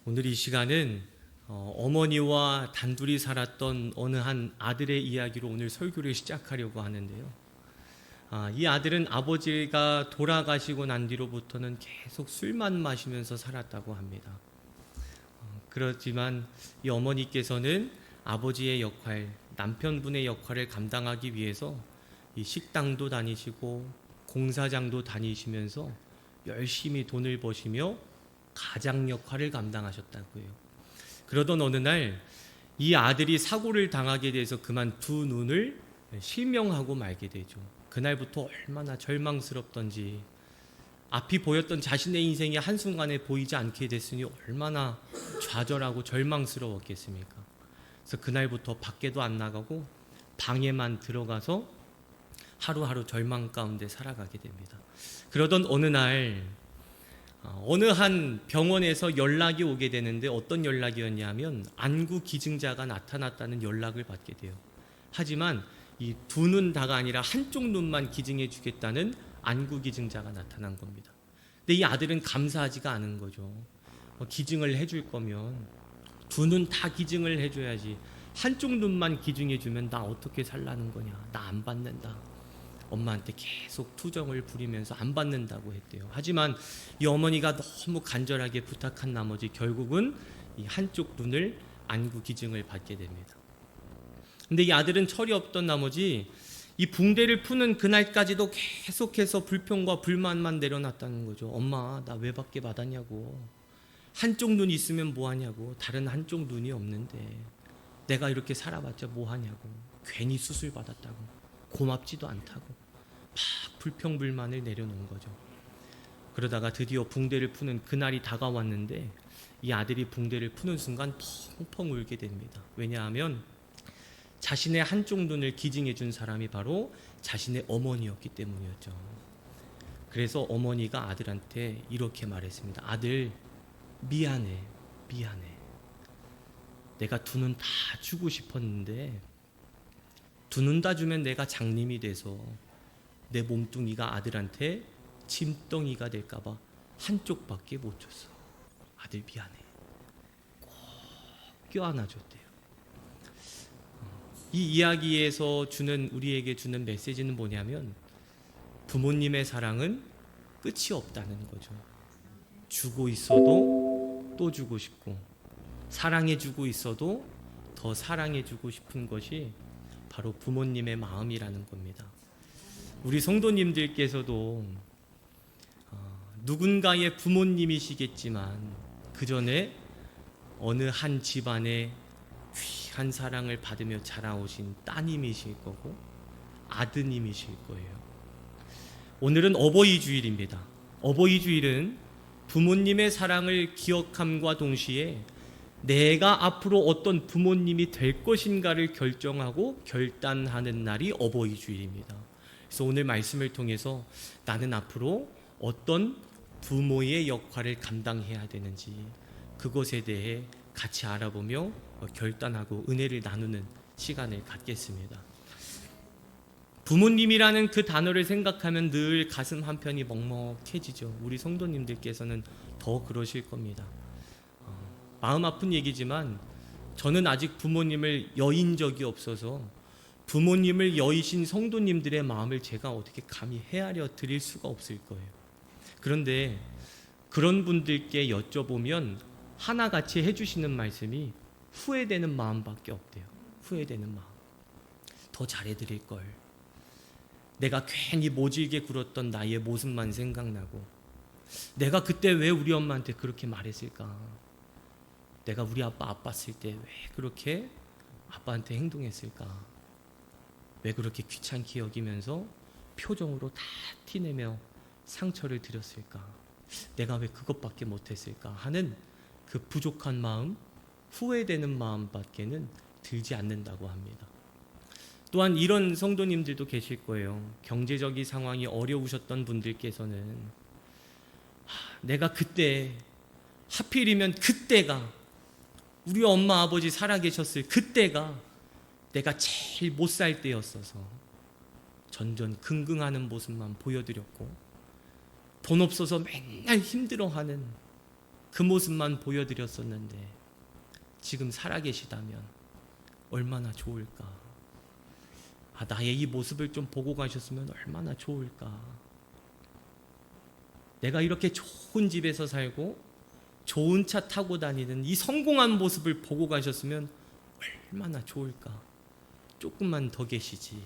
오늘 이 시간은 어머니와 단둘이 살았던 어느 한 아들의 이야기로 오늘 설교를 시작하려고 하는데요. 이 아들은 아버지가 돌아가시고 난 뒤로부터는 계속 술만 마시면서 살았다고 합니다. 그렇지만 이 어머니께서는 아버지의 역할, 남편분의 역할을 감당하기 위해서 이 식당도 다니시고 공사장도 다니시면서 열심히 돈을 버시며 가장 역할을 감당하셨다고 해요. 그러던 어느 날 이 아들이 사고를 당하게 돼서 그만 두 눈을 실명하고 말게 되죠. 그날부터 얼마나 절망스럽던지, 앞이 보였던 자신의 인생이 한순간에 보이지 않게 됐으니 얼마나 좌절하고 절망스러웠겠습니까? 그래서 그날부터 밖에도 안 나가고 방에만 들어가서 하루하루 절망 가운데 살아가게 됩니다. 그러던 어느 날 어느 한 병원에서 연락이 오게 되는데, 어떤 연락이었냐면 안구 기증자가 나타났다는 연락을 받게 돼요. 하지만 이 두 눈 다가 아니라 한쪽 눈만 기증해 주겠다는 안구 기증자가 나타난 겁니다. 근데 이 아들은 감사하지가 않은 거죠. 기증을 해줄 거면 두 눈 다 기증을 해줘야지, 한쪽 눈만 기증해 주면 나 어떻게 살라는 거냐, 나 안 받는다. 엄마한테 계속 투정을 부리면서 안 받는다고 했대요. 하지만 이 어머니가 너무 간절하게 부탁한 나머지 결국은 이 한쪽 눈을 안구 기증을 받게 됩니다. 근데 이 아들은 철이 없던 나머지 이 붕대를 푸는 그날까지도 계속해서 불평과 불만만 내려놨다는 거죠. 엄마, 나 왜 받게 받았냐고. 한쪽 눈이 있으면 뭐하냐고. 다른 한쪽 눈이 없는데 내가 이렇게 살아봤자 뭐하냐고. 괜히 수술 받았다고. 고맙지도 않다고. 막 불평불만을 내려놓은 거죠. 그러다가 드디어 붕대를 푸는 그날이 다가왔는데 이 아들이 붕대를 푸는 순간 펑펑 울게 됩니다. 왜냐하면 자신의 한쪽 눈을 기증해 준 사람이 바로 자신의 어머니였기 때문이었죠. 그래서 어머니가 아들한테 이렇게 말했습니다. 아들, 미안해. 내가 두 눈 다 주고 싶었는데 두 눈 다 주면 내가 장님이 돼서 내 몸뚱이가 아들한테 짐덩이가 될까봐 한쪽밖에 못 줬어. 아들 미안해. 꼭 껴안아줬대요. 이 이야기에서 우리에게 주는 메시지는 뭐냐면, 부모님의 사랑은 끝이 없다는 거죠. 주고 있어도 또 주고 싶고, 사랑해주고 있어도 더 사랑해주고 싶은 것이 바로 부모님의 마음이라는 겁니다. 우리 성도님들께서도 누군가의 부모님이시겠지만 그 전에 어느 한 집안의 귀한 사랑을 받으며 자라오신 따님이실 거고 아드님이실 거예요. 오늘은 어버이 주일입니다. 어버이 주일은 부모님의 사랑을 기억함과 동시에 내가 앞으로 어떤 부모님이 될 것인가를 결정하고 결단하는 날이 어버이 주일입니다. 그래서 오늘 말씀을 통해서 나는 앞으로 어떤 부모의 역할을 감당해야 되는지 그것에 대해 같이 알아보며 결단하고 은혜를 나누는 시간을 갖겠습니다. 부모님이라는 그 단어를 생각하면 늘 가슴 한편이 먹먹해지죠. 우리 성도님들께서는 더 그러실 겁니다. 마음 아픈 얘기지만 저는 아직 부모님을 여인 적이 없어서 부모님을 여이신 성도님들의 마음을 제가 어떻게 감히 헤아려 드릴 수가 없을 거예요. 그런데 그런 분들께 여쭤보면 하나같이 해주시는 말씀이 후회되는 마음밖에 없대요. 후회되는 마음. 더 잘해드릴 걸. 내가 괜히 모질게 굴었던 나의 모습만 생각나고, 내가 그때 왜 우리 엄마한테 그렇게 말했을까? 내가 우리 아빠 아팠을 때 왜 그렇게 아빠한테 행동했을까? 왜 그렇게 귀찮게 여기면서 표정으로 다 티내며 상처를 드렸을까? 내가 왜 그것밖에 못했을까? 하는 그 부족한 마음, 후회되는 마음밖에는 들지 않는다고 합니다. 또한 이런 성도님들도 계실 거예요. 경제적인 상황이 어려우셨던 분들께서는 내가 그때, 하필이면 그때가 우리 엄마 아버지 살아계셨을 그때가 내가 제일 못 살 때였어서 전전긍긍하는 모습만 보여드렸고, 돈 없어서 맨날 힘들어하는 그 모습만 보여드렸었는데 지금 살아계시다면 얼마나 좋을까. 나의 이 모습을 좀 보고 가셨으면 얼마나 좋을까. 내가 이렇게 좋은 집에서 살고 좋은 차 타고 다니는 이 성공한 모습을 보고 가셨으면 얼마나 좋을까. 조금만 더 계시지.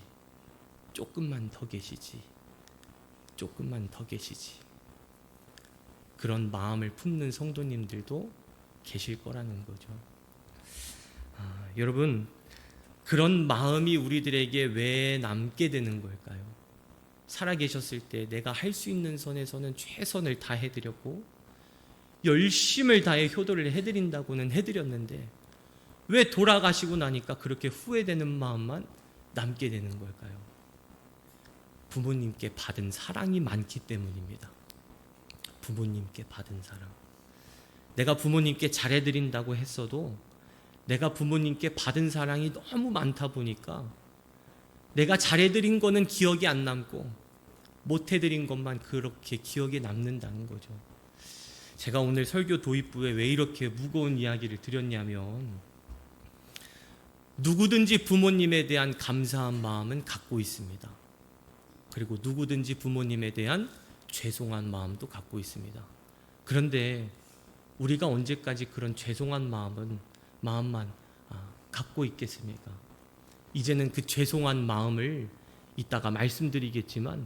조금만 더 계시지. 조금만 더 계시지. 그런 마음을 품는 성도님들도 계실 거라는 거죠. 여러분, 그런 마음이 우리들에게 왜 남게 되는 걸까요? 살아계셨을 때 내가 할 수 있는 선에서는 최선을 다해드렸고 열심을 다해 효도를 해드린다고는 해드렸는데 왜 돌아가시고 나니까 그렇게 후회되는 마음만 남게 되는 걸까요? 부모님께 받은 사랑이 많기 때문입니다. 부모님께 받은 사랑. 내가 부모님께 잘해드린다고 했어도 내가 부모님께 받은 사랑이 너무 많다 보니까 내가 잘해드린 거는 기억이 안 남고 못해드린 것만 그렇게 기억에 남는다는 거죠. 제가 오늘 설교 도입부에 왜 이렇게 무거운 이야기를 드렸냐면 누구든지 부모님에 대한 감사한 마음은 갖고 있습니다. 그리고 누구든지 부모님에 대한 죄송한 마음도 갖고 있습니다. 그런데 우리가 언제까지 그런 죄송한 마음만 갖고 있겠습니까? 이제는 그 죄송한 마음을 이따가 말씀드리겠지만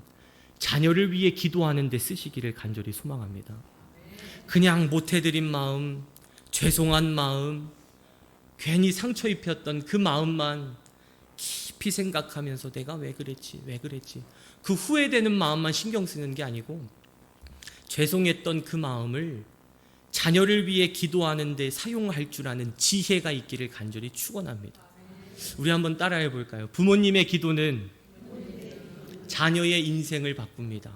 자녀를 위해 기도하는 데 쓰시기를 간절히 소망합니다. 그냥 못해드린 마음, 죄송한 마음, 괜히 상처 입혔던 그 마음만 깊이 생각하면서 내가 왜 그랬지 그 후회되는 마음만 신경 쓰는 게 아니고 죄송했던 그 마음을 자녀를 위해 기도하는 데 사용할 줄 아는 지혜가 있기를 간절히 축원합니다. 우리 한번 따라해 볼까요? 부모님의 기도는 자녀의 인생을 바꿉니다.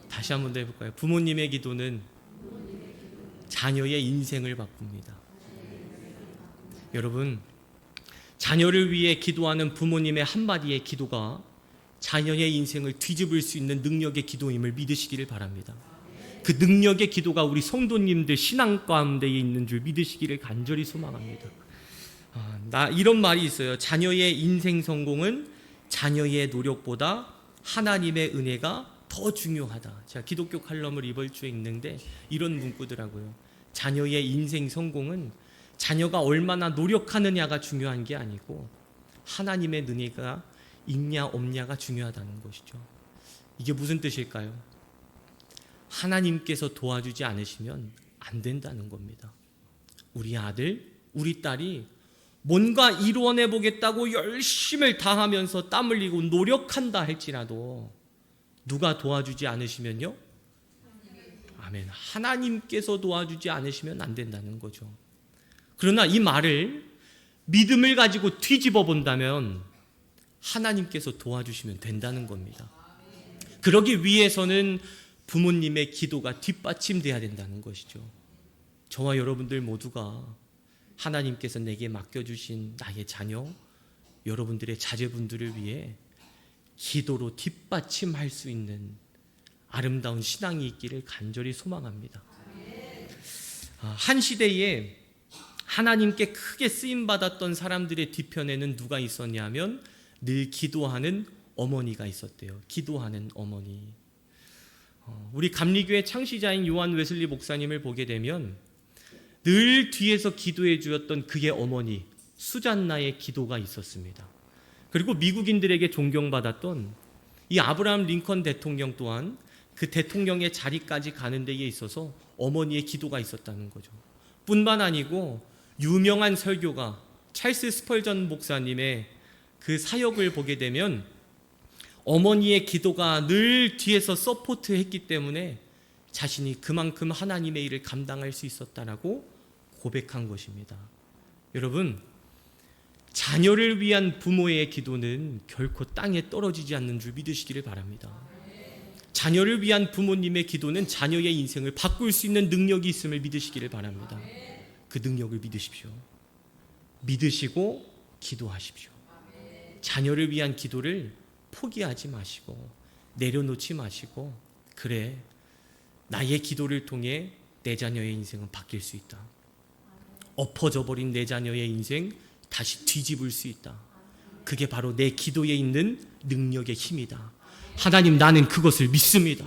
다시 한번 더 해볼까요? 부모님의 기도는 자녀의 인생을 바꿉니다. 여러분, 자녀를 위해 기도하는 부모님의 한마디의 기도가 자녀의 인생을 뒤집을 수 있는 능력의 기도임을 믿으시기를 바랍니다. 그 능력의 기도가 우리 성도님들 신앙 가운데에 있는 줄 믿으시기를 간절히 소망합니다. 이런 말이 있어요. 자녀의 인생 성공은 자녀의 노력보다 하나님의 은혜가 더 중요하다. 제가 기독교 칼럼을 이번 주에 읽는데 이런 문구더라고요. 자녀의 인생 성공은 자녀가 얼마나 노력하느냐가 중요한 게 아니고 하나님의 은혜가 있냐 없냐가 중요하다는 것이죠. 이게 무슨 뜻일까요? 하나님께서 도와주지 않으시면 안 된다는 겁니다. 우리 아들, 우리 딸이 뭔가 이루어내 보겠다고 열심을 다하면서 땀 흘리고 노력한다 할지라도 누가 도와주지 않으시면요? 아멘. 하나님께서 도와주지 않으시면 안 된다는 거죠. 그러나 이 말을 믿음을 가지고 뒤집어 본다면 하나님께서 도와주시면 된다는 겁니다. 그러기 위해서는 부모님의 기도가 뒷받침돼야 된다는 것이죠. 저와 여러분들 모두가 하나님께서 내게 맡겨주신 나의 자녀, 여러분들의 자제분들을 위해 기도로 뒷받침할 수 있는 아름다운 신앙이 있기를 간절히 소망합니다. 한 시대에 하나님께 크게 쓰임받았던 사람들의 뒤편에는 누가 있었냐면 늘 기도하는 어머니가 있었대요. 기도하는 어머니. 우리 감리교회 창시자인 요한 웨슬리 목사님을 보게 되면 늘 뒤에서 기도해 주었던 그의 어머니 수잔나의 기도가 있었습니다. 그리고 미국인들에게 존경받았던 이 아브라함 링컨 대통령 또한 그 대통령의 자리까지 가는 데에 있어서 어머니의 기도가 있었다는 거죠. 뿐만 아니고 유명한 설교가 찰스 스펄전 목사님의 그 사역을 보게 되면 어머니의 기도가 늘 뒤에서 서포트했기 때문에 자신이 그만큼 하나님의 일을 감당할 수 있었다라고 고백한 것입니다. 여러분, 자녀를 위한 부모의 기도는 결코 땅에 떨어지지 않는 줄 믿으시기를 바랍니다. 자녀를 위한 부모님의 기도는 자녀의 인생을 바꿀 수 있는 능력이 있음을 믿으시기를 바랍니다. 그 능력을 믿으십시오. 믿으시고 기도하십시오. 자녀를 위한 기도를 포기하지 마시고 내려놓지 마시고, 그래, 나의 기도를 통해 내 자녀의 인생은 바뀔 수 있다. 엎어져 버린 내 자녀의 인생 다시 뒤집을 수 있다. 그게 바로 내 기도에 있는 능력의 힘이다. 하나님, 나는 그것을 믿습니다.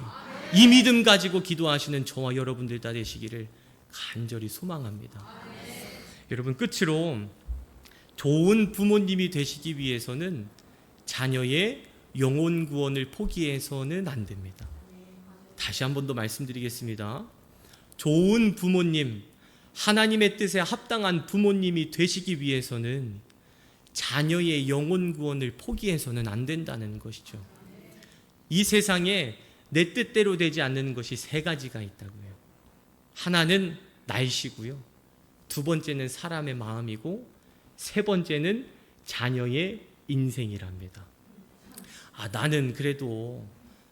이 믿음 가지고 기도하시는 저와 여러분들 다 되시기를 간절히 소망합니다. 여러분, 끝으로 좋은 부모님이 되시기 위해서는 자녀의 영혼 구원을 포기해서는 안 됩니다. 다시 한 번 더 말씀드리겠습니다. 좋은 부모님, 하나님의 뜻에 합당한 부모님이 되시기 위해서는 자녀의 영혼 구원을 포기해서는 안 된다는 것이죠. 이 세상에 내 뜻대로 되지 않는 것이 세 가지가 있다고요. 하나는 날씨고요. 두 번째는 사람의 마음이고, 세 번째는 자녀의 인생이랍니다. 나는 그래도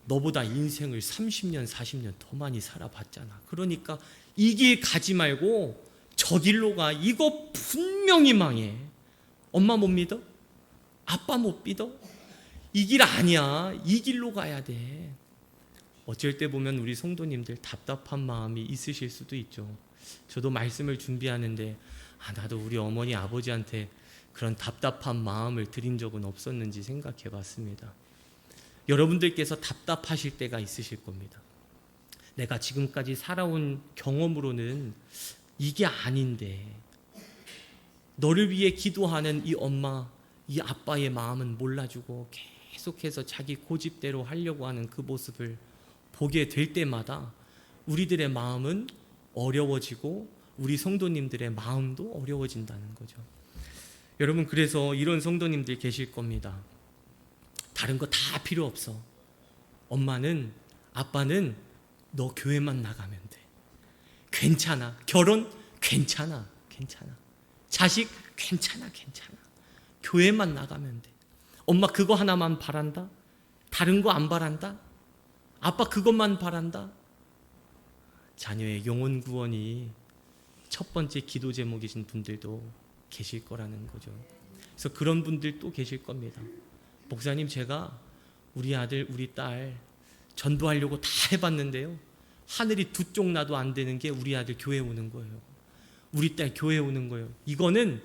너보다 인생을 30년, 40년 더 많이 살아봤잖아. 그러니까 이 길 가지 말고 저 길로 가. 이거 분명히 망해. 엄마 못 믿어? 아빠 못 믿어? 이 길 아니야. 이 길로 가야 돼. 어쩔 때 보면 우리 성도님들 답답한 마음이 있으실 수도 있죠. 저도 말씀을 준비하는데 나도 우리 어머니 아버지한테 그런 답답한 마음을 드린 적은 없었는지 생각해 봤습니다. 여러분들께서 답답하실 때가 있으실 겁니다. 내가 지금까지 살아온 경험으로는 이게 아닌데, 너를 위해 기도하는 이 엄마, 이 아빠의 마음은 몰라주고 계속해서 자기 고집대로 하려고 하는 그 모습을 보게 될 때마다 우리들의 마음은 어려워지고 우리 성도님들의 마음도 어려워진다는 거죠. 여러분, 그래서 이런 성도님들 계실 겁니다. 다른 거 다 필요 없어. 엄마는, 아빠는 너 교회만 나가면 돼. 괜찮아. 결혼 괜찮아. 괜찮아. 자식 괜찮아. 괜찮아. 교회만 나가면 돼. 엄마 그거 하나만 바란다? 다른 거 안 바란다? 아빠 그것만 바란다? 자녀의 영혼 구원이 첫 번째 기도 제목이신 분들도 계실 거라는 거죠. 그래서 그런 분들 또 계실 겁니다. 목사님, 제가 우리 아들, 우리 딸 전도하려고 다 해봤는데요, 하늘이 두 쪽 나도 안 되는 게 우리 아들 교회 오는 거예요. 우리 딸 교회 오는 거예요. 이거는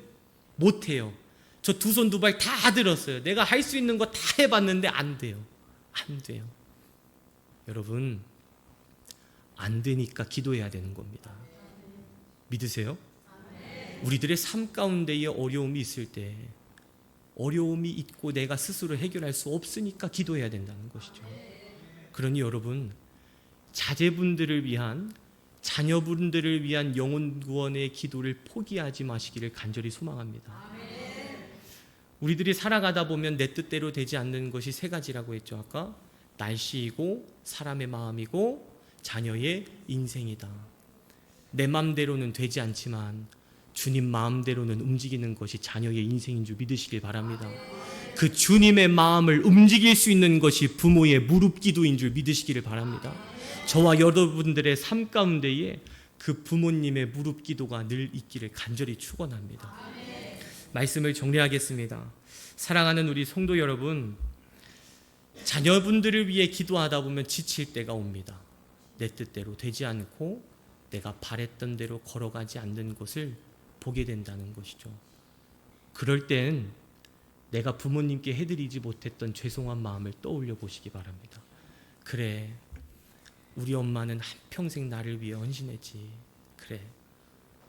못해요. 저 두 손 두 발 다 들었어요. 내가 할 수 있는 거 다 해봤는데 안 돼요. 안 돼요. 여러분, 안 되니까 기도해야 되는 겁니다. 믿으세요? 우리들의 삶 가운데에 어려움이 있을 때, 어려움이 있고 내가 스스로 해결할 수 없으니까 기도해야 된다는 것이죠. 그러니 여러분, 자제분들을 위한, 자녀분들을 위한 영혼 구원의 기도를 포기하지 마시기를 간절히 소망합니다. 우리들이 살아가다 보면 내 뜻대로 되지 않는 것이 세 가지라고 했죠. 아까 날씨이고, 사람의 마음이고, 자녀의 인생이다. 내 마음대로는 되지 않지만 주님 마음대로는 움직이는 것이 자녀의 인생인 줄 믿으시길 바랍니다. 그 주님의 마음을 움직일 수 있는 것이 부모의 무릎 기도인 줄 믿으시기를 바랍니다. 저와 여러분들의 삶 가운데에 그 부모님의 무릎 기도가 늘 있기를 간절히 축원합니다. 말씀을 정리하겠습니다. 사랑하는 우리 성도 여러분, 자녀분들을 위해 기도하다 보면 지칠 때가 옵니다. 내 뜻대로 되지 않고 내가 바랬던 대로 걸어가지 않는 것을 보게 된다는 것이죠. 그럴 땐 내가 부모님께 해드리지 못했던 죄송한 마음을 떠올려 보시기 바랍니다. 그래, 우리 엄마는 한평생 나를 위해 헌신했지. 그래,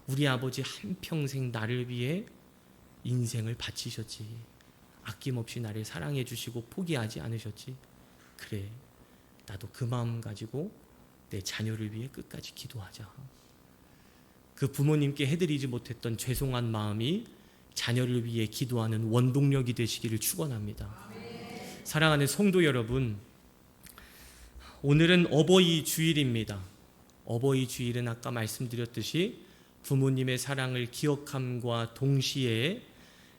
우리 아버지 한평생 나를 위해 인생을 바치셨지. 아낌없이 나를 사랑해 주시고 포기하지 않으셨지. 그래, 나도 그 마음 가지고 내 자녀를 위해 끝까지 기도하자. 그 부모님께 해드리지 못했던 죄송한 마음이 자녀를 위해 기도하는 원동력이 되시기를 축원합니다. 사랑하는 성도 여러분, 오늘은 어버이 주일입니다. 어버이 주일은 아까 말씀드렸듯이 부모님의 사랑을 기억함과 동시에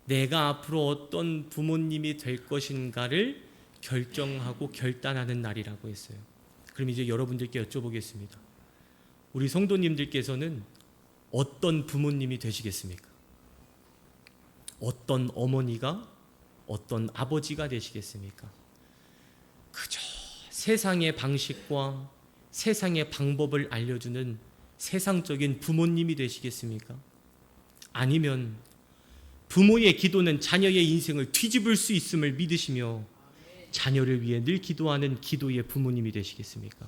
내가 앞으로 어떤 부모님이 될 것인가를 결정하고 결단하는 날이라고 했어요. 그럼 이제 여러분들께 여쭤보겠습니다. 우리 성도님들께서는 어떤 부모님이 되시겠습니까? 어떤 어머니가, 어떤 아버지가 되시겠습니까? 그저 세상의 방식과 세상의 방법을 알려주는 세상적인 부모님이 되시겠습니까? 아니면 부모의 기도는 자녀의 인생을 뒤집을 수 있음을 믿으시며 자녀를 위해 늘 기도하는 기도의 부모님이 되시겠습니까?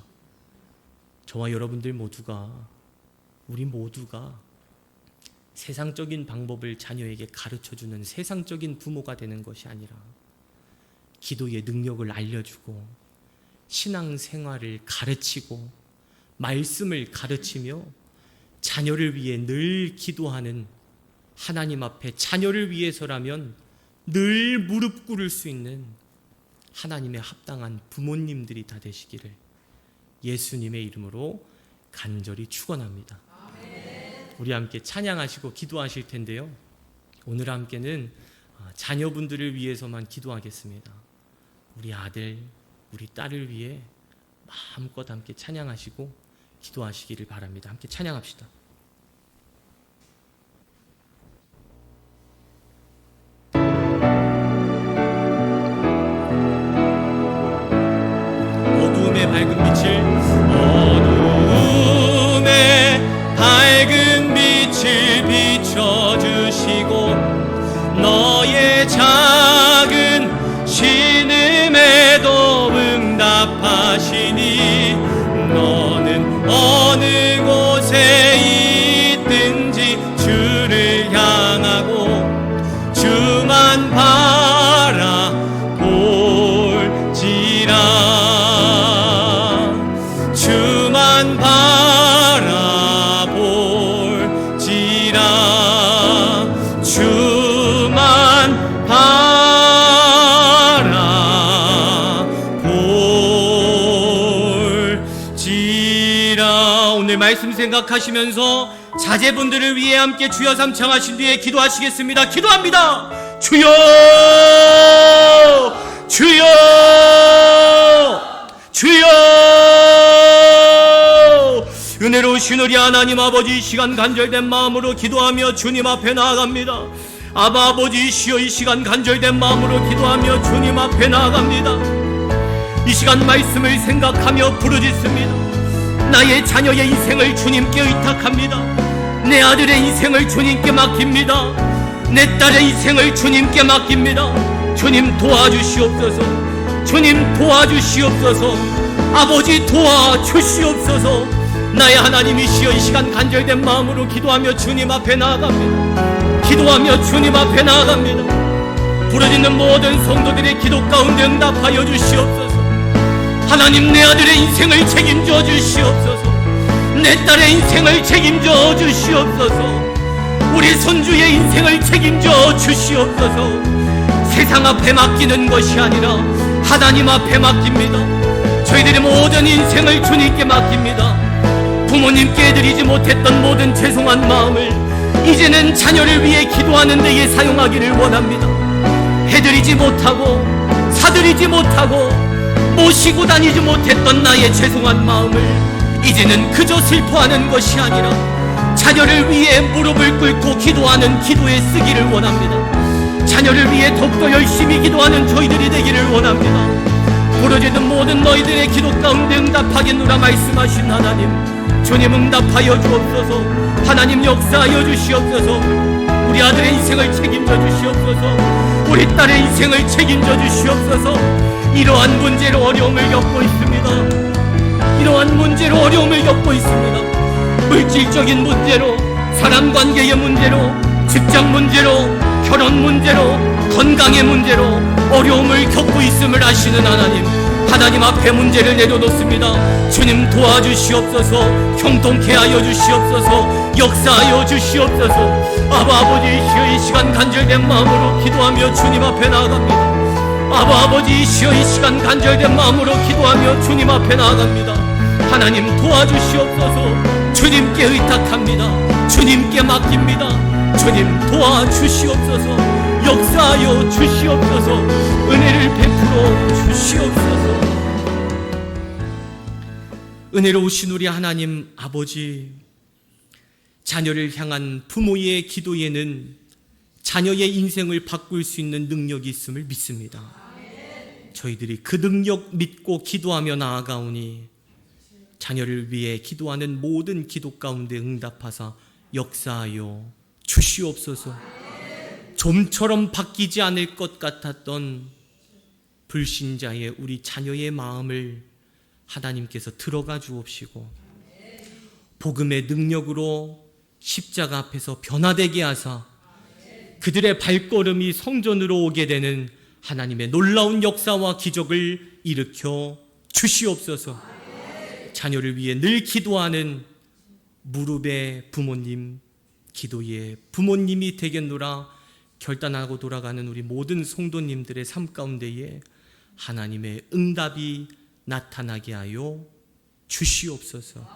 저와 여러분들 모두가, 우리 모두가 세상적인 방법을 자녀에게 가르쳐주는 세상적인 부모가 되는 것이 아니라 기도의 능력을 알려주고 신앙생활을 가르치고 말씀을 가르치며 자녀를 위해 늘 기도하는, 하나님 앞에 자녀를 위해서라면 늘 무릎 꿇을 수 있는 하나님의 합당한 부모님들이 다 되시기를 예수님의 이름으로 간절히 축원합니다. 우리 함께 찬양하시고 기도하실 텐데요, 오늘 함께는 자녀분들을 위해서만 기도하겠습니다. 우리 아들, 우리 딸을 위해 마음껏 함께 찬양하시고 기도하시기를 바랍니다. 함께 찬양합시다. 어두움의 밝은 빛을, 어두움의 밝은 빛을 비춰주시고 너의 작은 신음에도 응답하시니 너는 어느 곳에 있든지 주를 향하고 주만 바라볼지라. 주만 바라볼지라. 주만 바라볼지라. 오늘 말씀 생각하시면서 자제분들을 위해 함께 주여 삼창하신 뒤에 기도하시겠습니다. 기도합니다. 주여, 주여, 주여. 은혜로우신 우리 하나님 아버지, 이 시간 간절된 마음으로 기도하며 주님 앞에 나아갑니다. 아바 아버지시여, 이 시간 간절된 마음으로 기도하며 주님 앞에 나아갑니다. 이 시간 말씀을 생각하며 부르짖습니다. 나의 자녀의 인생을 주님께 의탁합니다. 내 아들의 인생을 주님께 맡깁니다. 내 딸의 인생을 주님께 맡깁니다. 주님 도와주시옵소서. 주님 도와주시옵소서. 아버지 도와주시옵소서. 나의 하나님이시여, 이 시간 간절된 마음으로 기도하며 주님 앞에 나아갑니다. 기도하며 주님 앞에 나아갑니다. 부르짖는 모든 성도들의 기도 가운데 응답하여 주시옵소서. 하나님, 내 아들의 인생을 책임져 주시옵소서. 내 딸의 인생을 책임져 주시옵소서. 우리 손주의 인생을 책임져 주시옵소서. 세상 앞에 맡기는 것이 아니라 하나님 앞에 맡깁니다. 저희들의 모든 인생을 주님께 맡깁니다. 부모님께 드리지 못했던 모든 죄송한 마음을 이제는 자녀를 위해 기도하는 데에 사용하기를 원합니다. 해드리지 못하고 사드리지 못하고 모시고 다니지 못했던 나의 죄송한 마음을 이제는 그저 슬퍼하는 것이 아니라 자녀를 위해 무릎을 꿇고 기도하는 기도에 쓰기를 원합니다. 자녀를 위해 더욱더 열심히 기도하는 저희들이 되기를 원합니다. 부르짖는 모든 너희들의 기도 가운데 응답하겠노라 말씀하신 하나님, 주님 응답하여 주옵소서. 하나님 역사하여 주시옵소서. 우리 아들의 인생을 책임져 주시옵소서. 우리 딸의 인생을 책임져 주시옵소서. 이러한 문제로 어려움을 겪고 있습니다. 이러한 문제로 어려움을 겪고 있습니다. 물질적인 문제로, 사람관계의 문제로, 직장 문제로, 결혼 문제로, 건강의 문제로 어려움을 겪고 있음을 아시는 하나님, 하나님 앞에 문제를 내려놓습니다. 주님 도와주시옵소서. 형통케 하여 주시옵소서. 역사하여 주시옵소서. 아버지시여, 이 시간 간절된 마음으로 기도하며 주님 앞에 나아갑니다. 아버지시여, 이 시간 간절된 마음으로 기도하며 주님 앞에 나아갑니다. 하나님 도와주시옵소서. 주님께 의탁합니다. 주님께 맡깁니다. 주님 도와주시옵소서. 역사하여 주시옵소서. 은혜를 베풀어 주시옵소서. 은혜로우신 우리 하나님 아버지, 자녀를 향한 부모의 기도에는 자녀의 인생을 바꿀 수 있는 능력이 있음을 믿습니다. 저희들이 그 능력 믿고 기도하며 나아가오니 자녀를 위해 기도하는 모든 기도 가운데 응답하사 역사하여 주시옵소서. 좀처럼 바뀌지 않을 것 같았던 불신자의 우리 자녀의 마음을 하나님께서 들어가 주옵시고 복음의 능력으로 십자가 앞에서 변화되게 하사 그들의 발걸음이 성전으로 오게 되는 하나님의 놀라운 역사와 기적을 일으켜 주시옵소서. 자녀를 위해 늘 기도하는 무릎의 부모님, 기도의 부모님이 되겠노라 결단하고 돌아가는 우리 모든 성도님들의 삶 가운데에 하나님의 응답이 나타나게 하여 주시옵소서.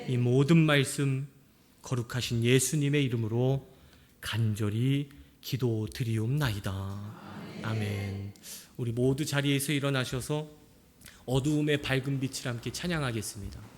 이 모든 말씀 거룩하신 예수님의 이름으로 간절히 기도드리옵나이다. 아멘. 우리 모두 자리에서 일어나셔서 어두움의 밝은 빛을 함께 찬양하겠습니다.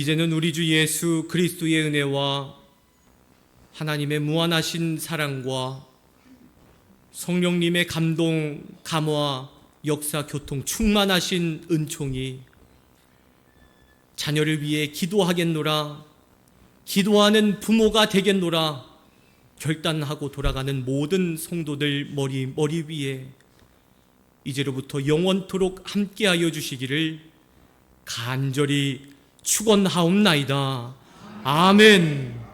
이제는 우리 주 예수 그리스도의 은혜와 하나님의 무한하신 사랑과 성령님의 감동, 감화, 역사, 교통, 충만하신 은총이 자녀를 위해 기도하겠노라, 기도하는 부모가 되겠노라 결단하고 돌아가는 모든 성도들 머리 위에 이제로부터 영원토록 함께하여 주시기를 간절히 축원하옵나이다. 아멘.